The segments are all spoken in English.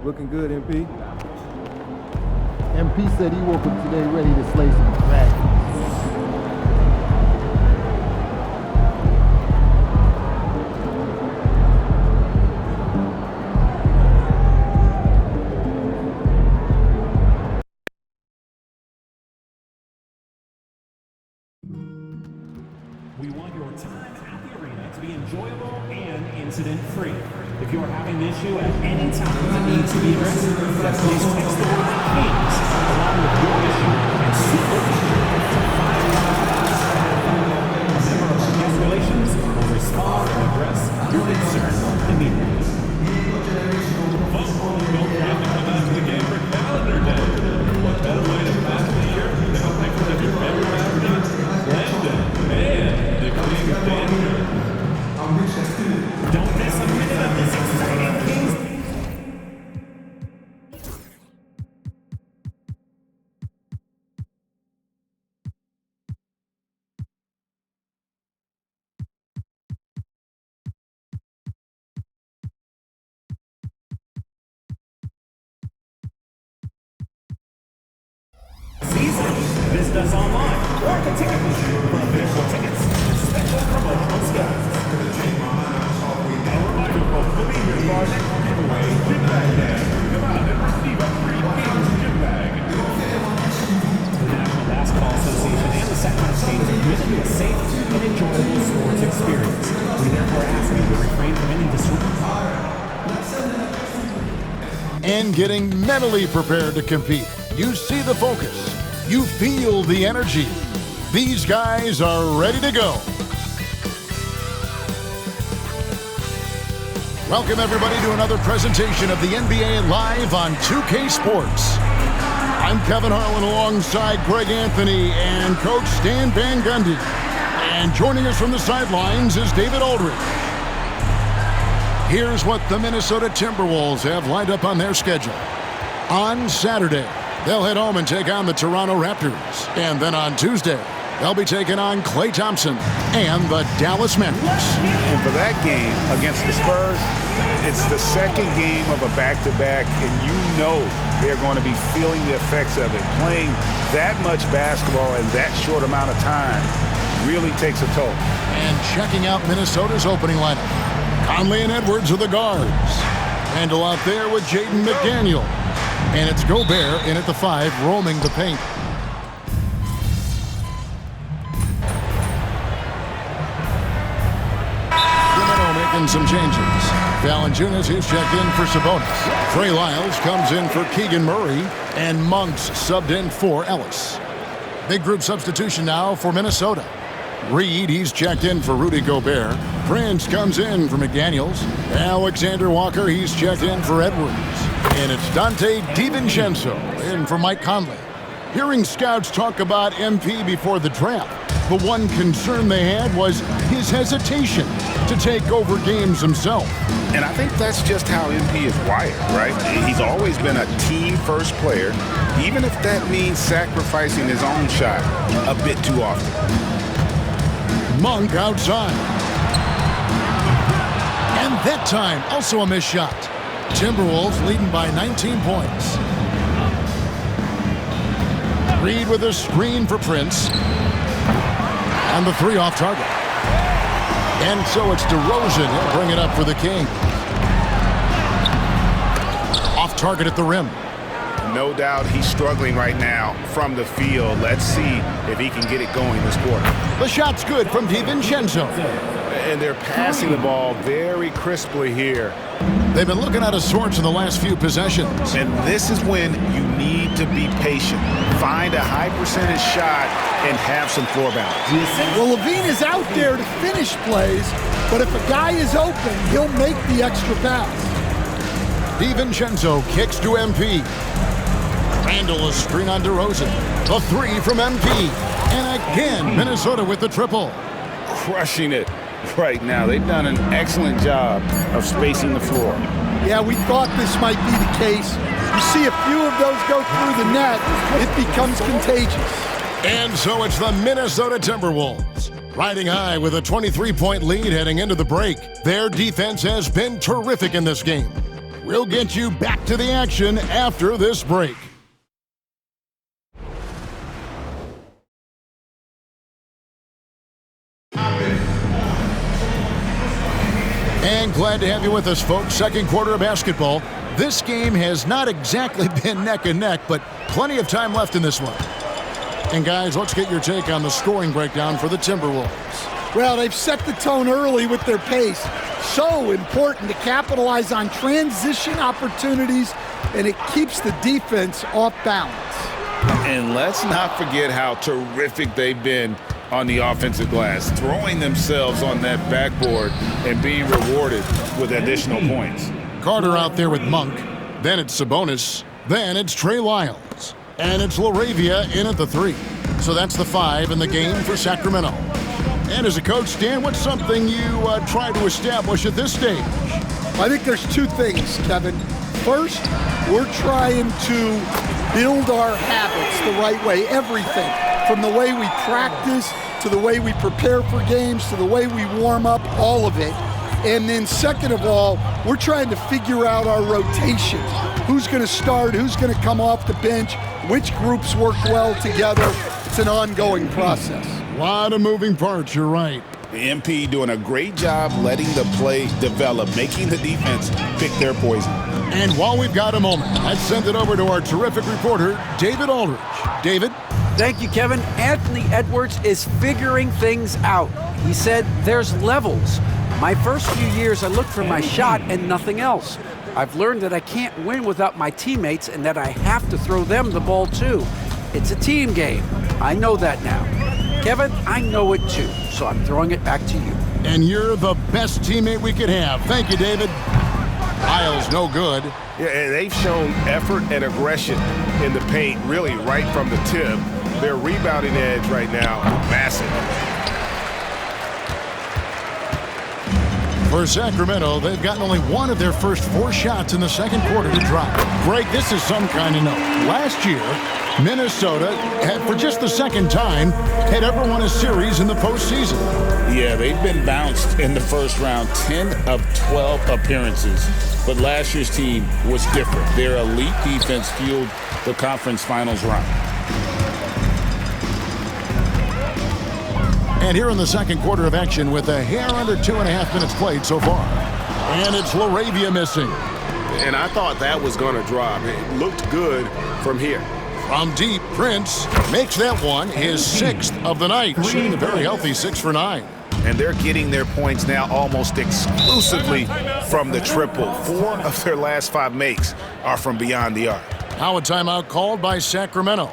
Looking good, MP. MP said he woke up today ready to slay some dragons. We want your time at the arena to be enjoyable and incident-free. If you are having an issue at any time that needs to be addressed, then please text the word KINGS along with your issue and super to 5. A member of our guest relations will respond and address your concern immediately. Folks, don't forget to come out to the game for Calendar Day. What better way to pass the year than a picture of your favorite athletes, Landon and the King Danger. Don't miss a minute of this exciting Kings. Season. Visit us online or at the ticket machine for official tickets and special promotional schedules. A reminder, folks, we'll be here for our next giveaway, Gym Bag Day. Come out and receive a free Kings Gym Bag. The National Basketball Association and the Sacramento State are committed to a safe and enjoyable sports experience. We therefore ask you to refrain from any disruption. And getting mentally prepared to compete. You see the focus. You feel the energy. These guys are ready to go. Welcome, everybody, to another presentation of the NBA Live on 2K Sports. I'm Kevin Harlan alongside Greg Anthony and Coach Stan Van Gundy. And joining us from the sidelines is David Aldridge. Here's what the Minnesota Timberwolves have lined up on their schedule. On Saturday, they'll head home and take on the Toronto Raptors. And then on Tuesday, they'll be taking on Klay Thompson and the Dallas Mavericks. And for that game against the Spurs, it's the second game of a back-to-back, and you know they're going to be feeling the effects of it. Playing that much basketball in that short amount of time really takes a toll. And checking out Minnesota's opening lineup, Conley and Edwards are the guards. Randall out there with Jaden McDaniel. And it's Gobert in at the 5, roaming the paint. Making some changes. Valanciunas is checked in for Sabonis. Trey Lyles comes in for Keegan Murray. And Monks subbed in for Ellis. Big group substitution now for Minnesota. Reed, he's checked in for Rudy Gobert. Prince comes in for McDaniels. Alexander Walker, he's checked in for Edwards. And it's Dante DiVincenzo in for Mike Conley. Hearing scouts talk about MP before the draft, the one concern they had was his hesitation to take over games himself. And I think that's just how MP is wired, right? He's always been a team-first player, even if that means sacrificing his own shot a bit too often. Monk outside. And that time, also a missed shot. Timberwolves leading by 19 points. Reed with a screen for Prince. And the 3 off target. And so it's DeRozan. He'll bring it up for the Kings. Off target at the rim. No doubt he's struggling right now from the field. Let's see if he can get it going this quarter. The shot's good from DiVincenzo. And they're passing the ball very crisply here. They've been looking out of sorts in the last few possessions. And this is when you need to be patient. Find a high percentage shot and have some floor balance. Well, Levine is out there to finish plays, but if a guy is open, he'll make the extra pass. DiVincenzo kicks to MP. Randall a screen on DeRozan. The 3 from MP. And again, Minnesota with the triple. Crushing it right now. They've done an excellent job of spacing the floor. Yeah, we thought this might be the case. You see a few of those go through the net, it becomes contagious. And so it's the Minnesota Timberwolves. Riding high with a 23-point lead heading into the break. Their defense has been terrific in this game. We'll get you back to the action after this break. And glad to have you with us, folks. Second quarter of basketball. This game has not exactly been neck and neck, but plenty of time left in this one. And guys, let's get your take on the scoring breakdown for the Timberwolves. Well, they've set the tone early with their pace. So important to capitalize on transition opportunities, and it keeps the defense off balance. And let's not forget how terrific they've been on the offensive glass, throwing themselves on that backboard and being rewarded with additional points. Carter out there with Monk. Then it's Sabonis. Then it's Trey Lyles. And it's LaRavia in at the 3. So that's the 5 in the game for Sacramento. And as a coach, Dan, what's something you try to establish at this stage? I think there's 2 things, Kevin. First, we're trying to build our habits the right way, everything. From the way we practice, to the way we prepare for games, to the way we warm up, all of it. And then second of all, we're trying to figure out our rotations. Who's going to start, who's going to come off the bench, which groups work well together. It's an ongoing process. A lot of moving parts, you're right. The MP doing a great job letting the play develop, making the defense pick their poison. And while we've got a moment, let's send it over to our terrific reporter, David Aldridge. David? Thank you, Kevin. Anthony Edwards is figuring things out. He said there's levels. My first few years, I looked for my shot and nothing else. I've learned that I can't win without my teammates and that I have to throw them the ball too. It's a team game. I know that now. Kevin, I know it too, so I'm throwing it back to you. And you're the best teammate we could have. Thank you, David. Lyles, no good. Yeah, they've shown effort and aggression in the paint, really right from the tip. Their rebounding edge right now, massive. For Sacramento, they've gotten only 1 of their first 4 shots in the second quarter to drop. Greg, this is some kind of note. Last year, Minnesota had, for just the second time, had ever won a series in the postseason. Yeah, they've been bounced in the first round, 10 of 12 appearances. But last year's team was different. Their elite defense fueled the conference finals run. And here in the second quarter of action with a hair under 2.5 minutes played so far. And it's LaRavia missing. And I thought that was going to drop. It looked good from here. From deep, Prince makes that one his 6th of the night, shooting a very healthy 6 for 9. And they're getting their points now almost exclusively from the triple. 4 of their last 5 makes are from beyond the arc. Now a timeout called by Sacramento.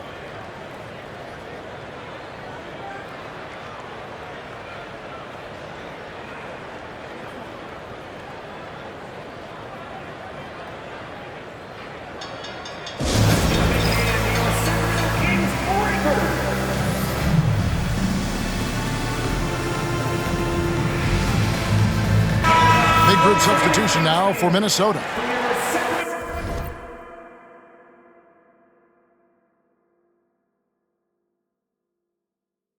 Group substitution now for Minnesota.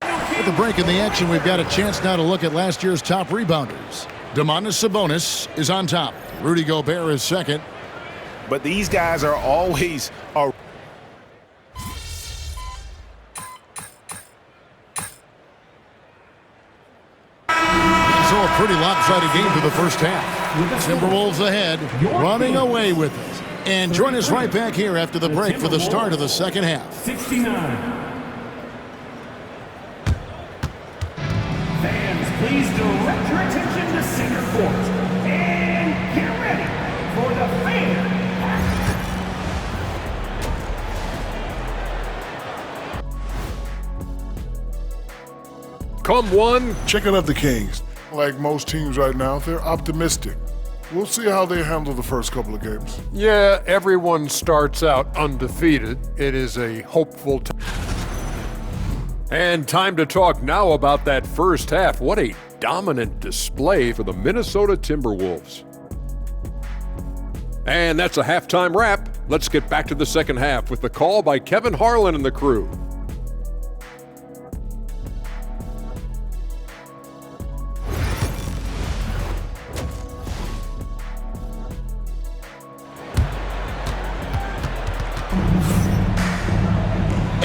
With the break in the action, we've got a chance now to look at last year's top rebounders. Domantas Sabonis is on top. Rudy Gobert is second. But these guys are always a pretty lopsided game for the first half. Timberwolves ahead, running away with it. And join us right back here after the break for the start of the second half. 69. Fans, please direct your attention to center court. And get ready for the fan. Come one. Checking out the Kings. Like most teams right now, they're optimistic. We'll see how they handle the first couple of games. Yeah, everyone starts out undefeated. It is a hopeful time. And time to talk now about that first half. What a dominant display for the Minnesota Timberwolves. And that's a halftime wrap. Let's get back to the second half with the call by Kevin Harlan and the crew.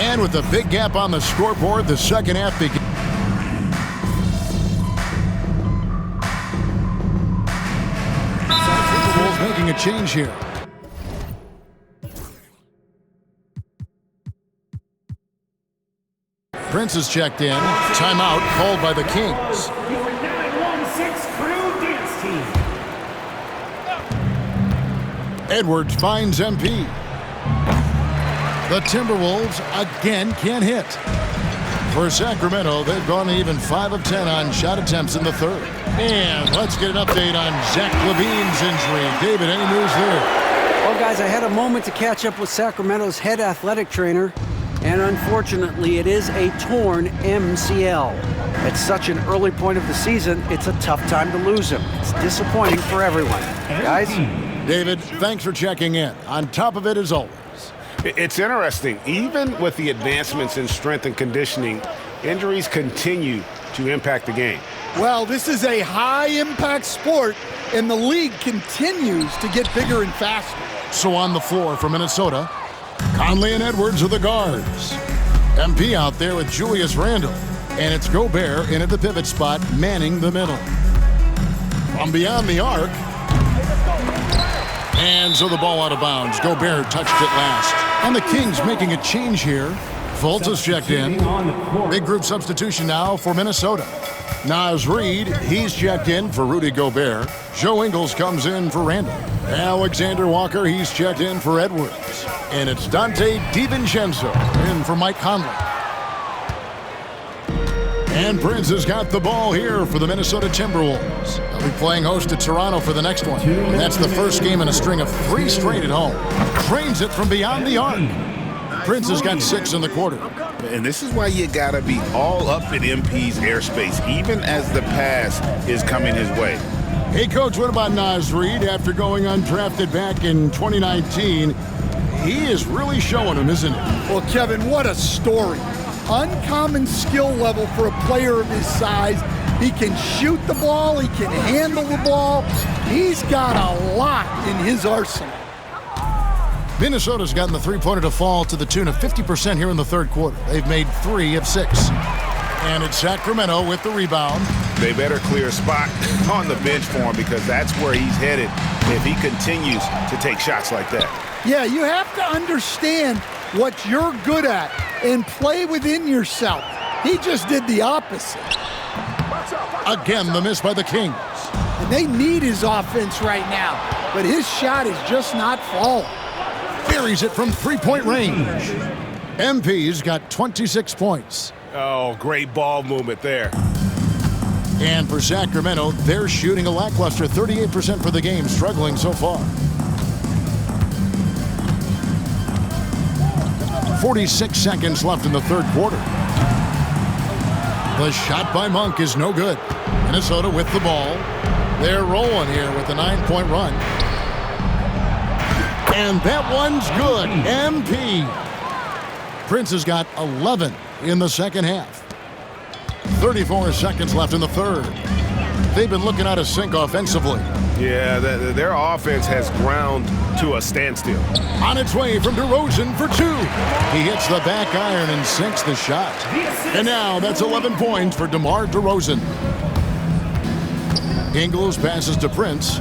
And with the big gap on the scoreboard, the second half begins. Timberwolves making a change here. Prince is checked in. Timeout called by the Kings. Your 916 Crew Dance Team. Edwards finds MP. The Timberwolves again can't hit. For Sacramento, they've gone even 5 of 10 on shot attempts in the third. And let's get an update on Zach LaVine's injury. David, any news there? Well, guys, I had a moment to catch up with Sacramento's head athletic trainer, and unfortunately, it is a torn MCL. At such an early point of the season, it's a tough time to lose him. It's disappointing for everyone. Guys? David, thanks for checking in. On top of it, as always. It's interesting. Even with the advancements in strength and conditioning, injuries continue to impact the game. Well, this is a high-impact sport, and the league continues to get bigger and faster. So on the floor for Minnesota, Conley and Edwards are the guards. MP out there with Julius Randle. And it's Gobert in at the pivot spot, manning the middle. From beyond the arc. And so the ball out of bounds. Gobert touched it last. And the Kings making a change here. Fultz is checked in. Big group substitution now for Minnesota. Naz Reid, he's checked in for Rudy Gobert. Joe Ingles comes in for Randle. Alexander Walker, he's checked in for Edwards. And it's Dante DiVincenzo in for Mike Conley. And Prince has got the ball here for the Minnesota Timberwolves. They'll be playing host to Toronto for the next one. That's the first game in a string of 3 straight at home. Trains it from beyond the arc. Prince has got 6 in the quarter. And this is why you got to be all up in MP's airspace, even as the pass is coming his way. Hey, Coach, what about Naz Reid? After going undrafted back in 2019, he is really showing him, isn't he? Well, Kevin, what a story. Uncommon skill level for a player of his size. He can shoot the ball. He can handle the ball. He's got a lot in his arsenal. Minnesota's gotten the three-pointer to fall to the tune of 50% here in the third quarter. They've made 3 of 6. And it's Sacramento with the rebound. They better clear a spot on the bench for him, because that's where he's headed if he continues to take shots like that. Yeah, you have to understand what you're good at and play within yourself. He just did the opposite. Again, the miss by the Kings. And they need his offense right now, but his shot is just not falling. Buries it from three-point range. MP's got 26 points. Oh, great ball movement there. And for Sacramento, they're shooting a lackluster 38% for the game, struggling so far. 46 seconds left in the third quarter. The shot by Monk is no good. Minnesota with the ball. They're rolling here with a 9-point run. And that one's good. MP. Prince has got 11 in the second half. 34 seconds left in the third. They've been looking out of sync offensively. Yeah, their offense has ground to a standstill. On its way from DeRozan for 2. He hits the back iron and sinks the shot. And now that's 11 points for DeMar DeRozan. Ingles passes to Prince.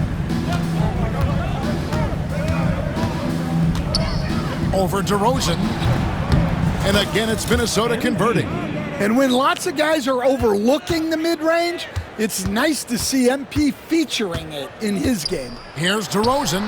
Over DeRozan. And again, it's Minnesota converting. And when lots of guys are overlooking the mid-range, it's nice to see MP featuring it in his game. Here's DeRozan.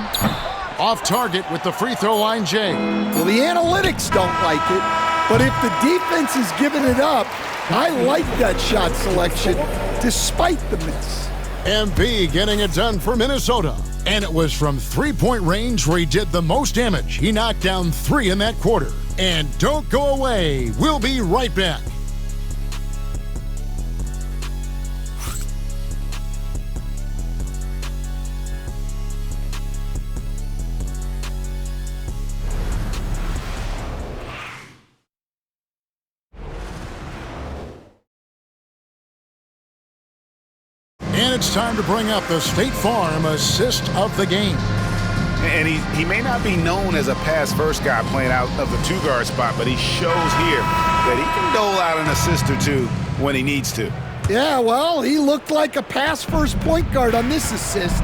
Off target with the free throw line, Jay. Well, the analytics don't like it, but if the defense is giving it up, I like that shot selection despite the miss. MP getting it done for Minnesota. And it was from three-point range where he did the most damage. He knocked down 3 in that quarter. And don't go away. We'll be right back. And it's time to bring up the State Farm assist of the game. And he may not be known as a pass-first guy playing out of the two-guard spot, but he shows here that he can dole out an assist or two when he needs to. Yeah, well, he looked like a pass-first point guard on this assist.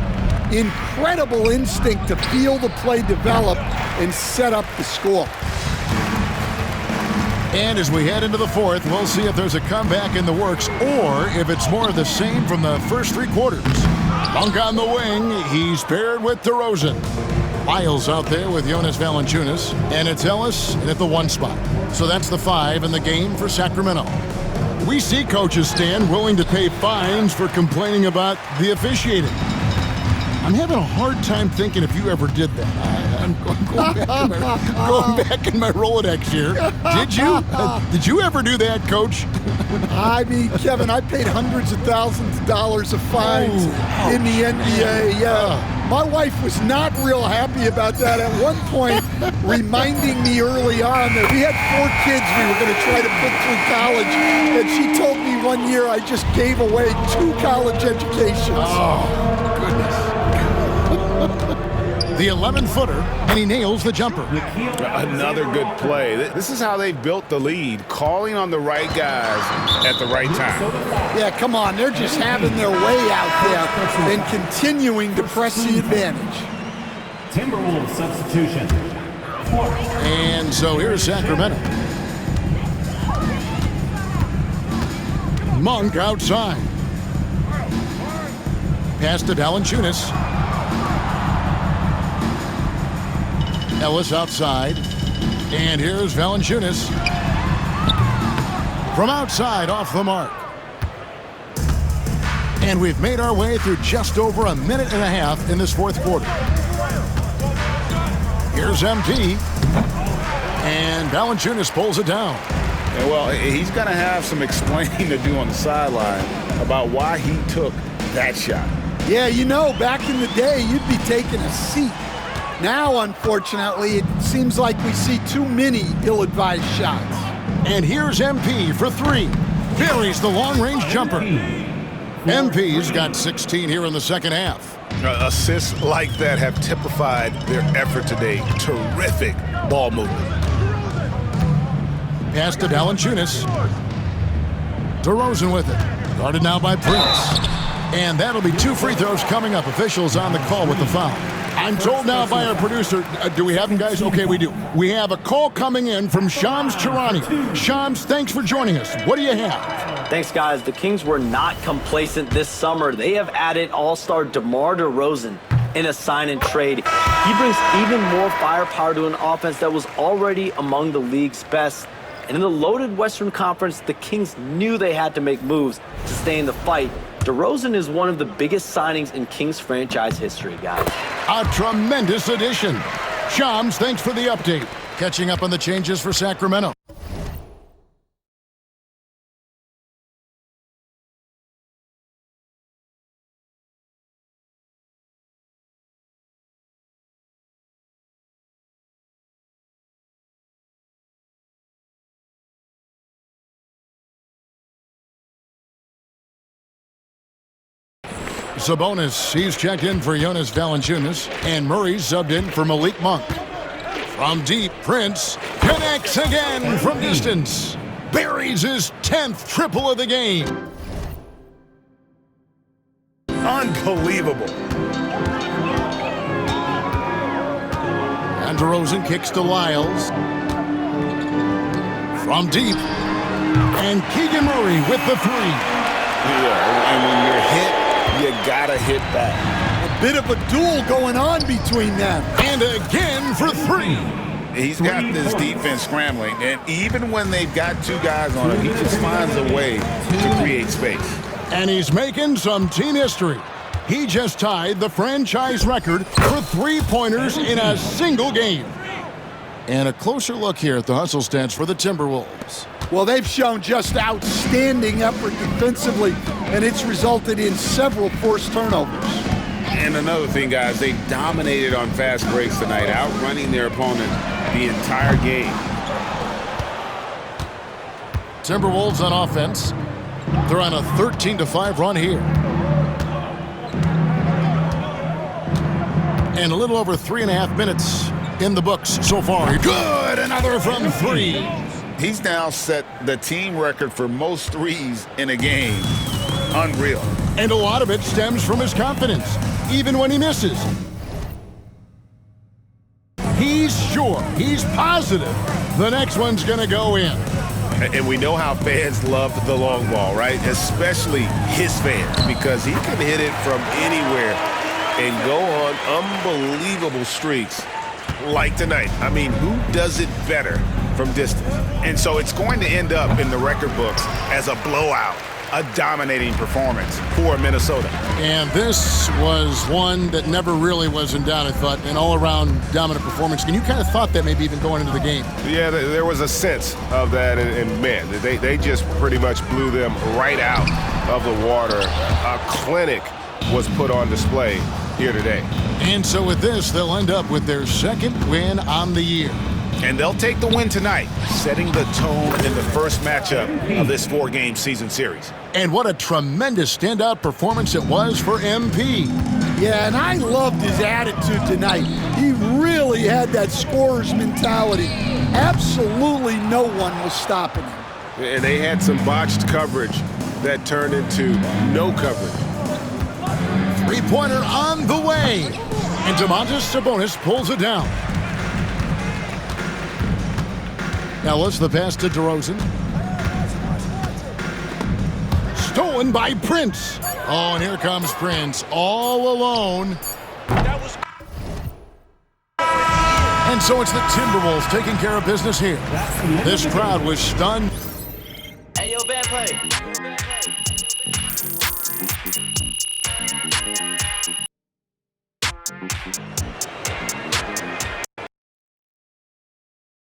Incredible instinct to feel the play develop and set up the score. And as we head into the fourth, we'll see if there's a comeback in the works or if it's more of the same from the first three quarters. Monk on the wing. He's paired with DeRozan. Lyles out there with Jonas Valanciunas. And it's Ellis at the 1 spot. So that's the 5 in the game for Sacramento. We see coaches, Stan, willing to pay fines for complaining about the officiating. I'm having a hard time thinking if you ever did that. I'm going back in my Rolodex here. Did you? Did you ever do that, Coach? I mean, Kevin, I paid hundreds of thousands of dollars of fines in the NBA. Yeah. My wife was not real happy about that at one point, reminding me early on that we had 4 kids we were going to try to put through college, and she told me one year I just gave away 2 college educations. Oh, goodness. The 11-footer, and he nails the jumper. Another good play. This is how they built the lead, calling on the right guys at the right time. Yeah, come on. They're just having their way out there and continuing to press the advantage. Timberwolves substitution. And so here's Sacramento. Monk outside. Pass to Valanciunas. Ellis outside. And here's Valanciunas. From outside, off the mark. And we've made our way through just over a minute and a half in this fourth quarter. Here's MP. And Valanciunas pulls it down. Yeah, well, he's going to have some explaining to do on the sideline about why he took that shot. Yeah, you know, back in the day, you'd be taking a seat. Now, unfortunately, it seems like we see too many ill-advised shots. And here's MP for 3. Buries the long-range jumper. MP's got 16 here in the second half. Assists like that have typified their effort today. Terrific ball movement. Pass to Valanciunas. DeRozan with it. Guarded now by Prince. And that'll be 2 free throws coming up. Officials on the call with the foul. I'm told now by our producer, do we have him, guys? Okay, we do. We have a call coming in from Shams Charania. Shams, thanks for joining us. What do you have? Thanks, guys. The Kings were not complacent this summer. They have added all-star DeMar DeRozan in a sign-and-trade. He brings even more firepower to an offense that was already among the league's best. And in the loaded Western Conference, the Kings knew they had to make moves to stay in the fight. DeRozan is one of the biggest signings in Kings franchise history, guys. A tremendous addition. Shams, thanks for the update. Catching up on the changes for Sacramento. Sabonis, he's checked in for Jonas Valanciunas, and Murray's subbed in for Malik Monk. From deep, Prince connects again from distance. Buries his 10th triple of the game. Unbelievable. And DeRozan kicks to Lyles. From deep. And Keegan Murray with the 3. Yeah, and when you're hit, you gotta hit back. A bit of a duel going on between them. And again for 3. He's got this defense scrambling, and even when they've got 2 guys on him, he just finds a way to create space. And he's making some team history. He just tied the franchise record for 3-pointers in a single game. And a closer look here at the hustle stats for the Timberwolves. Well, they've shown just outstanding effort defensively, and it's resulted in several forced turnovers. And another thing, guys, they dominated on fast breaks tonight, outrunning their opponent the entire game. Timberwolves on offense. They're on a 13-5 run here. And a little over 3.5 minutes in the books so far. Good, another from 3. He's now set the team record for most threes in a game. Unreal. And a lot of it stems from his confidence, even when he misses. He's sure, he's positive the next one's going to go in. And we know how fans love the long ball, right? Especially his fans, because he can hit it from anywhere and go on unbelievable streaks like tonight. I mean, who does it better from distance? And so it's going to end up in the record books as a blowout, a dominating performance for Minnesota. And this was one that never really was in doubt, I thought, an all-around dominant performance. And you kind of thought that maybe even going into the game. Yeah, there was a sense of that, and man, they just pretty much blew them right out of the water. A clinic was put on display here today. And so with this, they'll end up with their second win on the year. And they'll take the win tonight, setting the tone in the first matchup of this 4-game season series. And what a tremendous standout performance it was for MP. Yeah, and I loved his attitude tonight. He really had that scorer's mentality. Absolutely no one was stopping him. And they had some botched coverage that turned into no coverage. Three-pointer on the way. And Domantas Sabonis pulls it down. Ellis, the pass to DeRozan. Stolen by Prince. Oh, and here comes Prince all alone. And so it's the Timberwolves taking care of business here. This crowd was stunned. Hey, yo, bad play.